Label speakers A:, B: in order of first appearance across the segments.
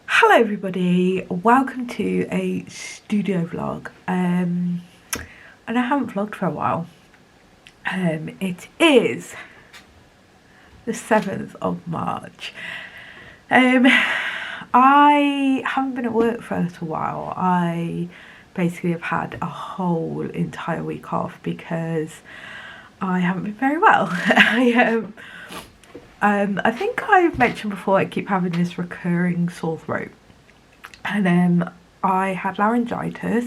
A: Hello everybody, welcome to a studio vlog, and I haven't vlogged for a while. It is the 7th of March. I haven't been at work for a little while. I basically have had a whole entire week off because I haven't been very well. I think I've mentioned before I keep having this recurring sore throat, and I had laryngitis,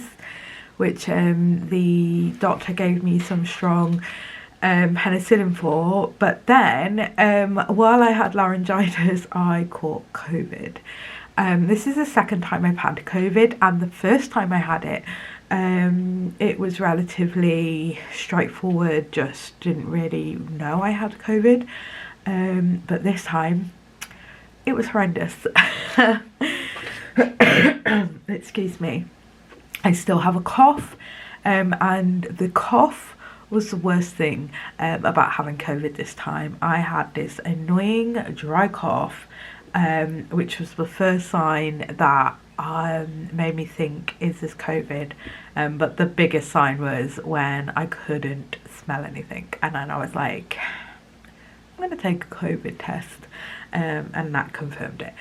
A: which the doctor gave me some strong penicillin for, but then while I had laryngitis I caught COVID. This is the second time I've had COVID, and the first time I had it, it was relatively straightforward, just didn't really know I had COVID. But this time it was horrendous. Excuse me. I still have a cough, and the cough was the worst thing about having COVID this time. I had this annoying dry cough, which was the first sign that made me think, is this COVID? But the biggest sign was when I couldn't smell anything, and then I was like, I'm going to take a COVID test, and that confirmed it.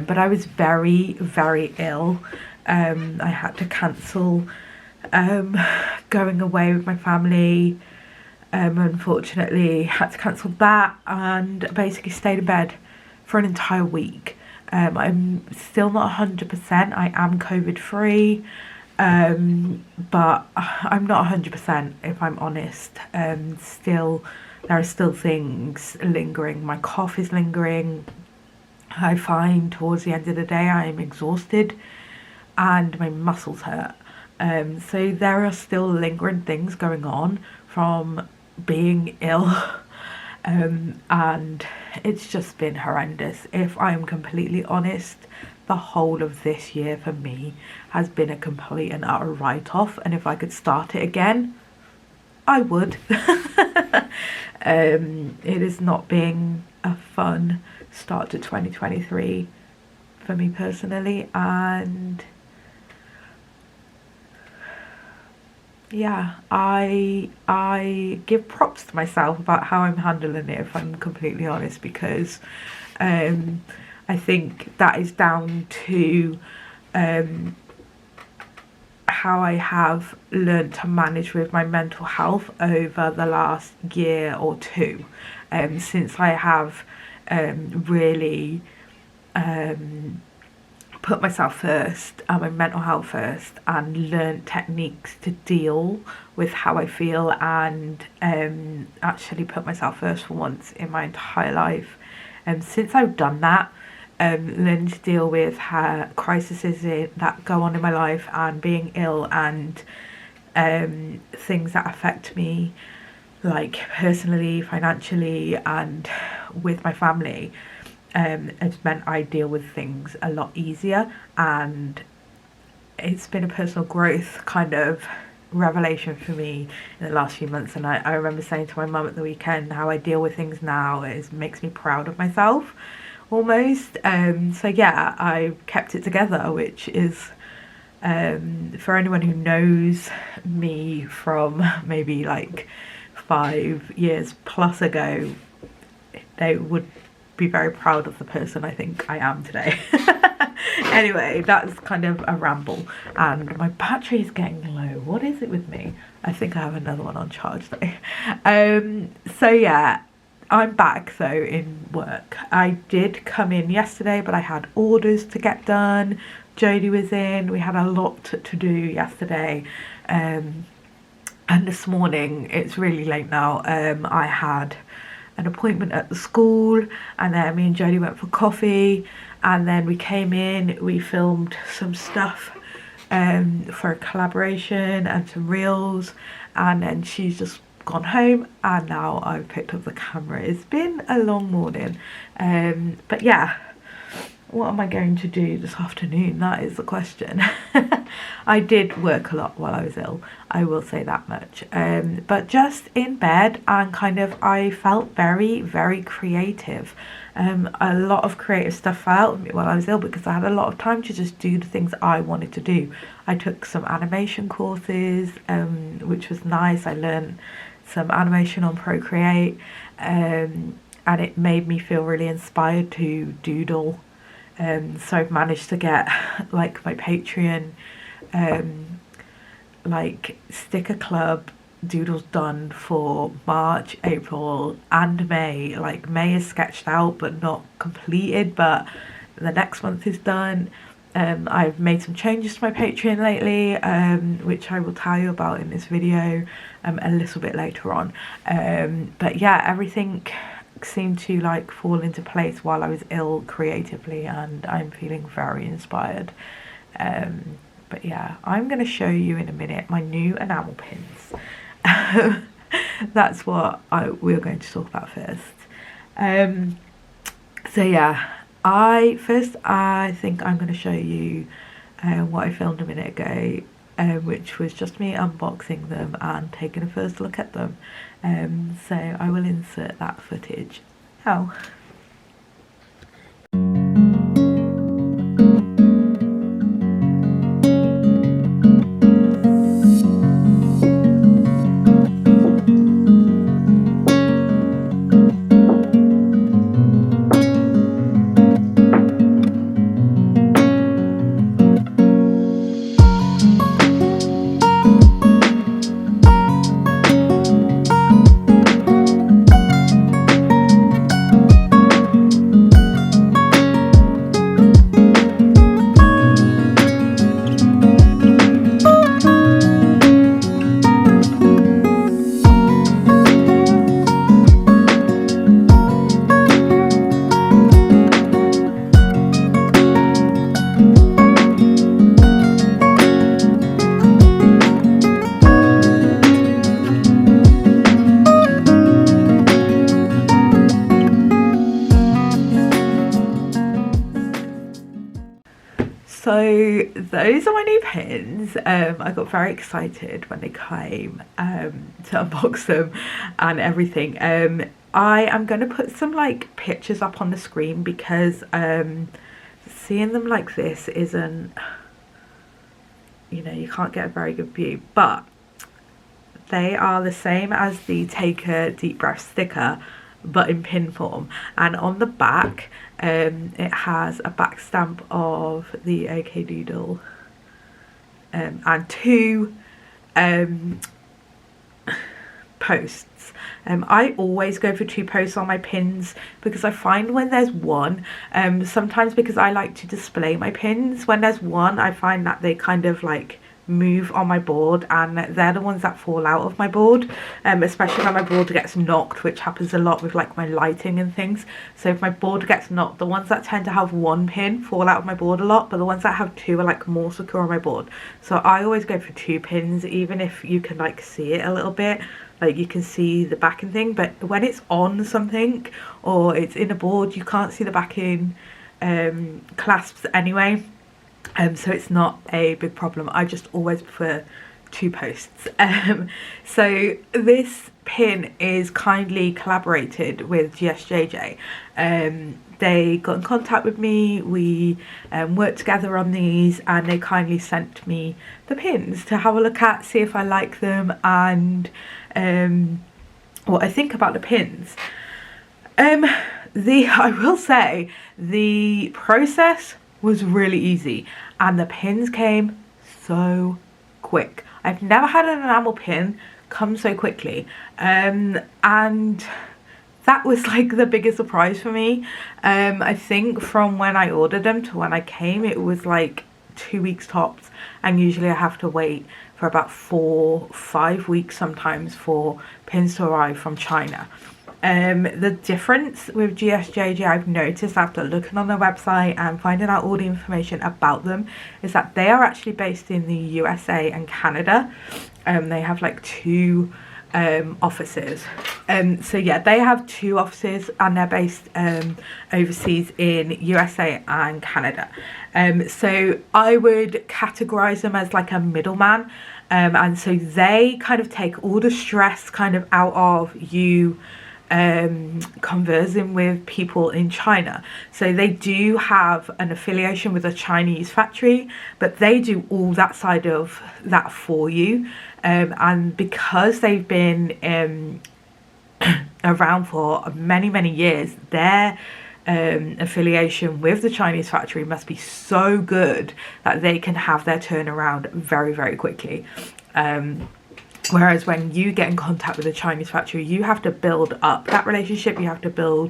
A: But I was very, very ill. I had to cancel going away with my family. Unfortunately, had to cancel that and basically stayed in bed for an entire week. I'm still not 100%. I am COVID free, but I'm not 100% if I'm honest. There are still things lingering. My cough is lingering. I find towards the end of the day I am exhausted and my muscles hurt. So there are still lingering things going on from being ill, and it's just been horrendous. If I am completely honest, the whole of this year for me has been a complete and utter write-off, and if I could start it again, I would. It is not being a fun start to 2023 for me personally, and yeah, I give props to myself about how I'm handling it, if I'm completely honest, because I think that is down to how I have learned to manage with my mental health over the last year or two, since I have really put myself first and my mental health first, and learned techniques to deal with how I feel, and actually put myself first for once in my entire life. Since I've done that, learning to deal with crises that go on in my life, and being ill, and things that affect me, like personally, financially, and with my family, it's meant I deal with things a lot easier, and it's been a personal growth kind of revelation for me in the last few months. And I remember saying to my mum at the weekend how I deal with things now makes me proud of myself almost. So yeah, I kept it together, which is for anyone who knows me from maybe like 5 years plus ago, they would be very proud of the person I think I am today. Anyway, that's kind of a ramble, and my battery is getting low. What is it with me? I think I have another one on charge though. So yeah, I'm back though in work. I did come in yesterday, but I had orders to get done. Jodie was in. We had a lot to do yesterday, and this morning, it's really late now, I had an appointment at the school, and then me and Jodie went for coffee, and then we came in, we filmed some stuff for a collaboration and some reels, and then she's just gone home, and now I've picked up the camera. It's been a long morning, but yeah, what am I going to do this afternoon? That is the question. I did work a lot while I was ill, I will say that much. But just in bed, and kind of, I felt very, very creative. A lot of creative stuff fell out of me while I was ill because I had a lot of time to just do the things I wanted to do. I took some animation courses, which was nice. I learned some animation on Procreate, and it made me feel really inspired to doodle. So I've managed to get like my Patreon like sticker club doodles done for March, April and May. Like May is sketched out but not completed, but the next month is done. I've made some changes to my Patreon lately, which I will tell you about in this video a little bit later on. But yeah, everything seemed to like fall into place while I was ill creatively, and I'm feeling very inspired. But yeah, I'm going to show you in a minute my new enamel pins. That's what we're going to talk about first. So yeah, I think I'm going to show you what I filmed a minute ago, which was just me unboxing them and taking a first look at them. So I will insert that footage now. So those are my new pins. I got very excited when they came to unbox them and everything. I am going to put some like pictures up on the screen because seeing them like this isn't, you know, you can't get a very good view, but they are the same as the Take a Deep Breath sticker but in pin form, and on the back it has a back stamp of the OK Doodle and two posts. I always go for 2 posts on my pins because I find when there's one, sometimes because I like to display my pins, when there's one I find that they kind of like move on my board and they're the ones that fall out of my board, especially when my board gets knocked, which happens a lot with like my lighting and things. So if my board gets knocked, the ones that tend to have 1 pin fall out of my board a lot, but the ones that have 2 are like more secure on my board. So I always go for 2 pins, even if you can like see it a little bit, like you can see the backing thing, but when it's on something or it's in a board you can't see the backing clasps anyway. So it's not a big problem. I just always prefer 2 posts. So this pin is kindly collaborated with GSJJ. They got in contact with me, we worked together on these, and they kindly sent me the pins to have a look at, see if I like them and what I think about the pins. I will say the process was really easy and the pins came so quick. I've never had an enamel pin come so quickly, and that was like the biggest surprise for me. I think from when I ordered them to when I came, it was like 2 weeks tops, and usually I have to wait for about 4-5 weeks sometimes for pins to arrive from China. The difference with GSJJ I've noticed after looking on their website and finding out all the information about them is that they are actually based in the USA and Canada. They have like 2 offices. So yeah, they have 2 offices, and they're based overseas in USA and Canada. So I would categorize them as like a middleman, and so they kind of take all the stress kind of out of you conversing with people in China. So they do have an affiliation with a Chinese factory, but they do all that side of that for you. And because they've been around for many years, their affiliation with the Chinese factory must be so good that they can have their turnaround very quickly. Whereas when you get in contact with a Chinese factory, you have to build up that relationship, you have to go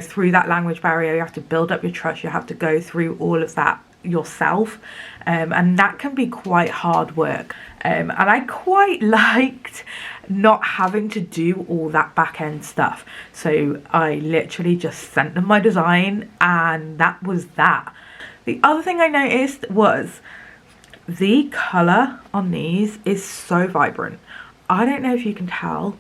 A: through that language barrier, you have to build up your trust, you have to go through all of that yourself, and that can be quite hard work. And I quite liked not having to do all that back end stuff. So I literally just sent them my design, and that was that. The other thing I noticed was the colour on these is so vibrant. I don't know if you can tell,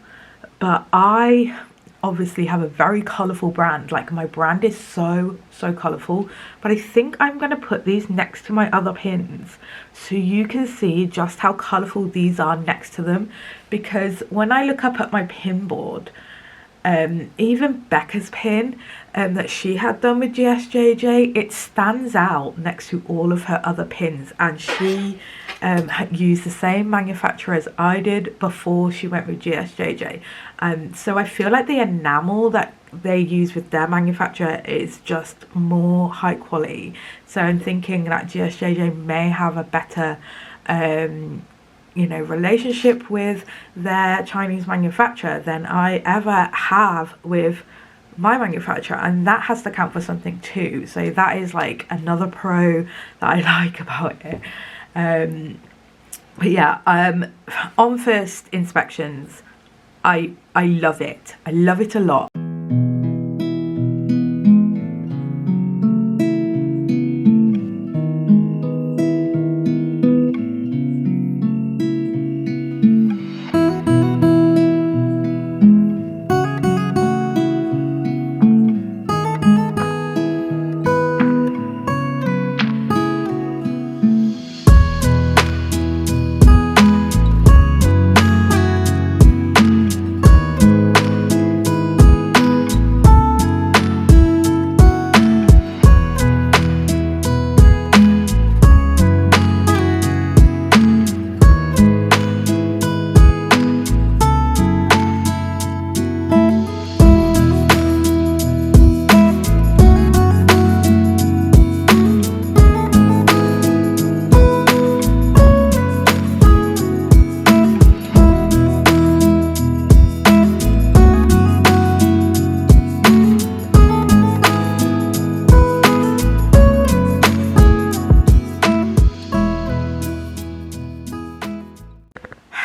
A: but I obviously have a very colourful brand. Like, my brand is so colourful, but I think I'm going to put these next to my other pins so you can see just how colourful these are next to them. Because when I look up at my pin board, even Becca's pin that she had done with GSJJ, it stands out next to all of her other pins, and she used the same manufacturer as I did before she went with GSJJ. So I feel like the enamel that they use with their manufacturer is just more high quality. So I'm thinking that GSJJ may have a better relationship with their Chinese manufacturer than I ever have with my manufacturer, and that has to count for something too. So that is like another pro that I like about it. But yeah, on first inspections, I love it. I love it a lot.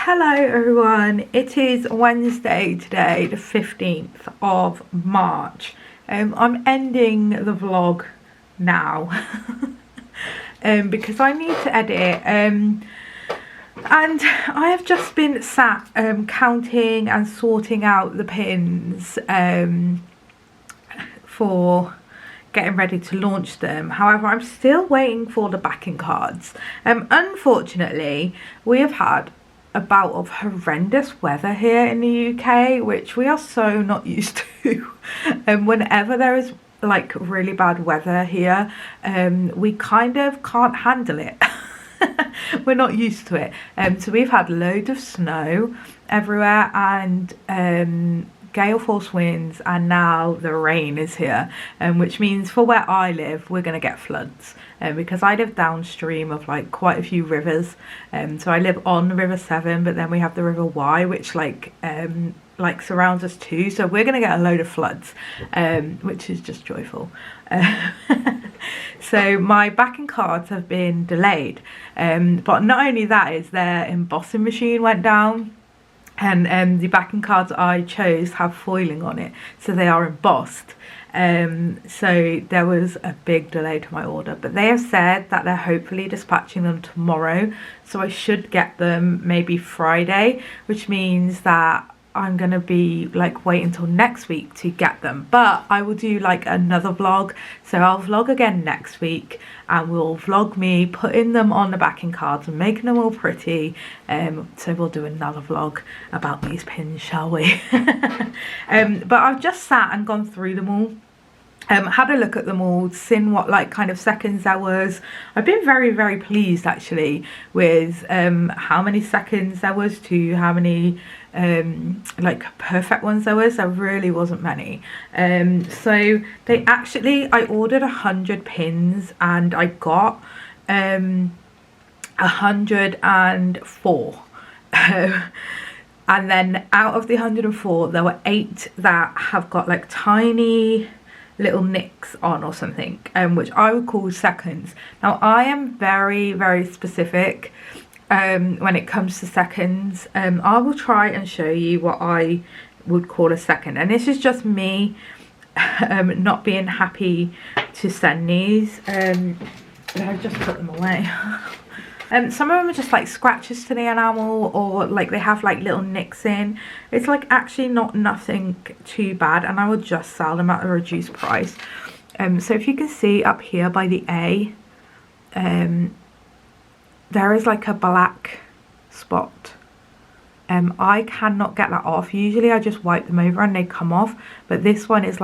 A: Hello everyone, it is Wednesday today, the 15th of March. I'm ending the vlog now because I need to edit it, and I have just been sat counting and sorting out the pins for getting ready to launch them. However, I'm still waiting for the backing cards. Unfortunately, we have had a bout of horrendous weather here in the UK, which we are so not used to. Whenever there is like really bad weather here, we kind of can't handle it. We're not used to it. So we've had loads of snow everywhere, and gale force winds, and now the rain is here, which means for where I live we're going to get floods, because I live downstream of like quite a few rivers. So I live on River Severn, but then we have the River Wye, which like surrounds us too, so we're going to get a load of floods, which is just joyful. So my backing cards have been delayed, but not only that, is their embossing machine went down, and the backing cards I chose have foiling on it, so they are embossed. So there was a big delay to my order, but they have said that they're hopefully dispatching them tomorrow, so I should get them maybe Friday, which means that I'm gonna be like wait until next week to get them. But I will do like another vlog, so I'll vlog again next week and we'll vlog me putting them on the backing cards and making them all pretty. So we'll do another vlog about these pins, shall we? But I've just sat and gone through them all. Had a look at them all, seen what like kind of seconds there was. I've been very pleased actually with how many seconds there was to how many like perfect ones there was. There really wasn't many. So they actually, I ordered 100 pins and I got 104. And then out of the 104 there were 8 that have got like tiny little nicks on or something, which I would call seconds. Now I am very specific when it comes to seconds. I will try and show you what I would call a second, and this is just me not being happy to send these. I've just put them away. Some of them are just like scratches to the enamel, or like they have like little nicks in. It's like actually nothing too bad, and I will just sell them at a reduced price. So if you can see up here by the A, there is like a black spot. I cannot get that off. Usually I just wipe them over and they come off, but this one is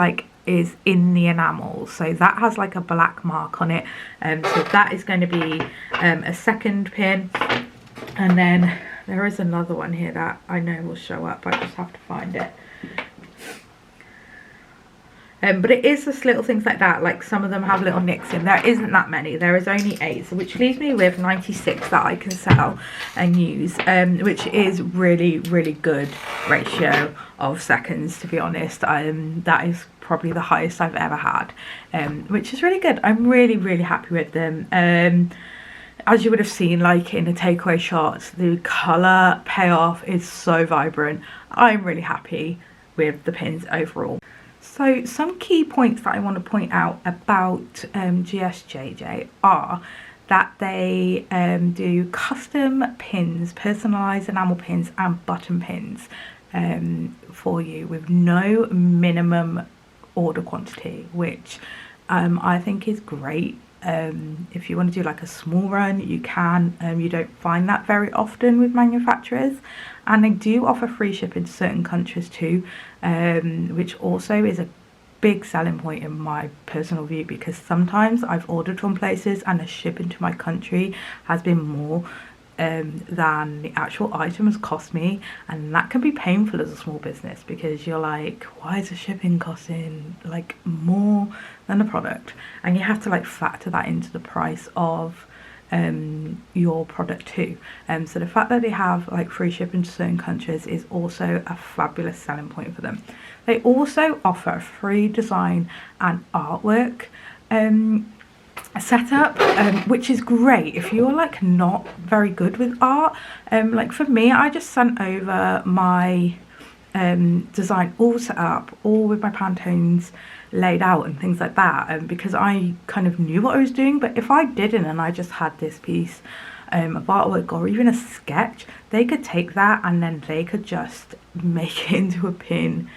A: in the enamel, so that has like a black mark on it. So that is going to be a second pin, and then there is another one here that I know will show up. I just have to find it. But it is just little things like that, like some of them have little nicks in. There isn't that many, there is only 8, so which leaves me with 96 that I can sell and use, which is really good ratio of seconds, to be honest. That is probably the highest I've ever had, which is really good. I'm really happy with them. As you would have seen like in the takeaway shots, the colour payoff is so vibrant. I'm really happy with the pins overall. So some key points that I want to point out about GSJJ are that they do custom pins, personalised enamel pins and button pins for you with no minimum order quantity, which I think is great. If you want to do like a small run, you can. You don't find that very often with manufacturers, and they do offer free shipping to certain countries too, which also is a big selling point in my personal view, because sometimes I've ordered from places and the shipping to my country has been more than the actual item has cost me, and that can be painful as a small business, because you're like, why is the shipping costing like more than the product? And you have to like factor that into the price of your product too. So the fact that they have like free shipping to certain countries is also a fabulous selling point for them. They also offer free design and artwork setup, which is great if you're like not very good with art. Like for me, I just sent over my design all set up, all with my Pantones laid out and things like that, because I kind of knew what I was doing. But if I didn't and I just had this piece of artwork or even a sketch, they could take that and then they could just make it into a pin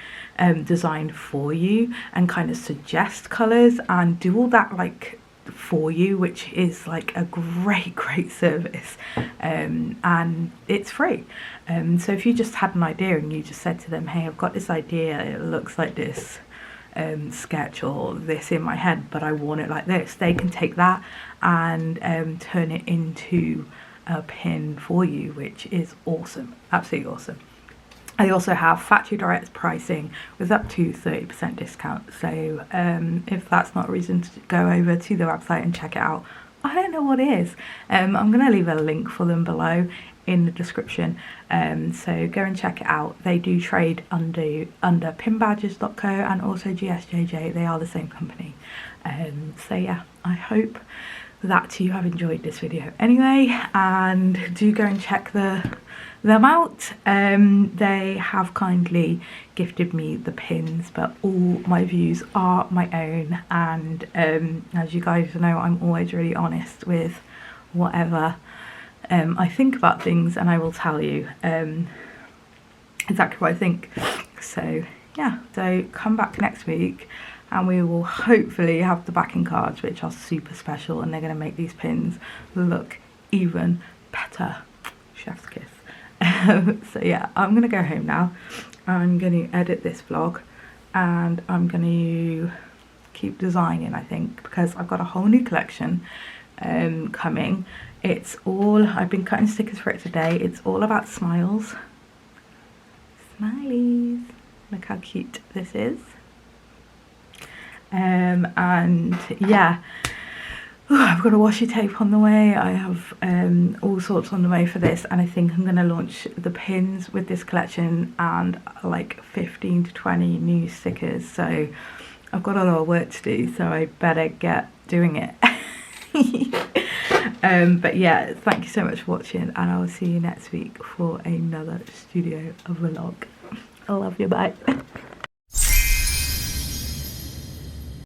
A: design for you and kind of suggest colours and do all that like for you, which is like a great service, and it's free. So if you just had an idea and you just said to them, hey, I've got this idea, it looks like this sketch or this in my head, but I want it like this, they can take that and turn it into a pin for you, which is awesome, absolutely awesome. I also have factory direct pricing with up to 30% discount, so if that's not a reason to go over to the website and check it out, I don't know what is. I'm going to leave a link for them below in the description, so go and check it out. They do trade under pinbadges.co and also GSJJ. They are the same company. So yeah, I hope that you have enjoyed this video anyway, and do go and check the them out. They have kindly gifted me the pins, but all my views are my own, and as you guys know, I'm always really honest with whatever I think about things, and I will tell you exactly what I think. So yeah, so come back next week and we will hopefully have the backing cards, which are super special, and they're going to make these pins look even better. Chef's kiss. So yeah, I'm going to go home now. I'm going to edit this vlog and I'm going to keep designing, I think, because I've got a whole new collection coming. It's all, I've been cutting stickers for it today. It's all about smiles. Smileys. Look how cute this is. And yeah, I've got a washi tape on the way. I have all sorts on the way for this, and I think I'm going to launch the pins with this collection and like 15 to 20 new stickers. So I've got a lot of work to do, so I better get doing it. But yeah, thank you so much for watching, and I will see you next week for another studio vlog. I love you, bye.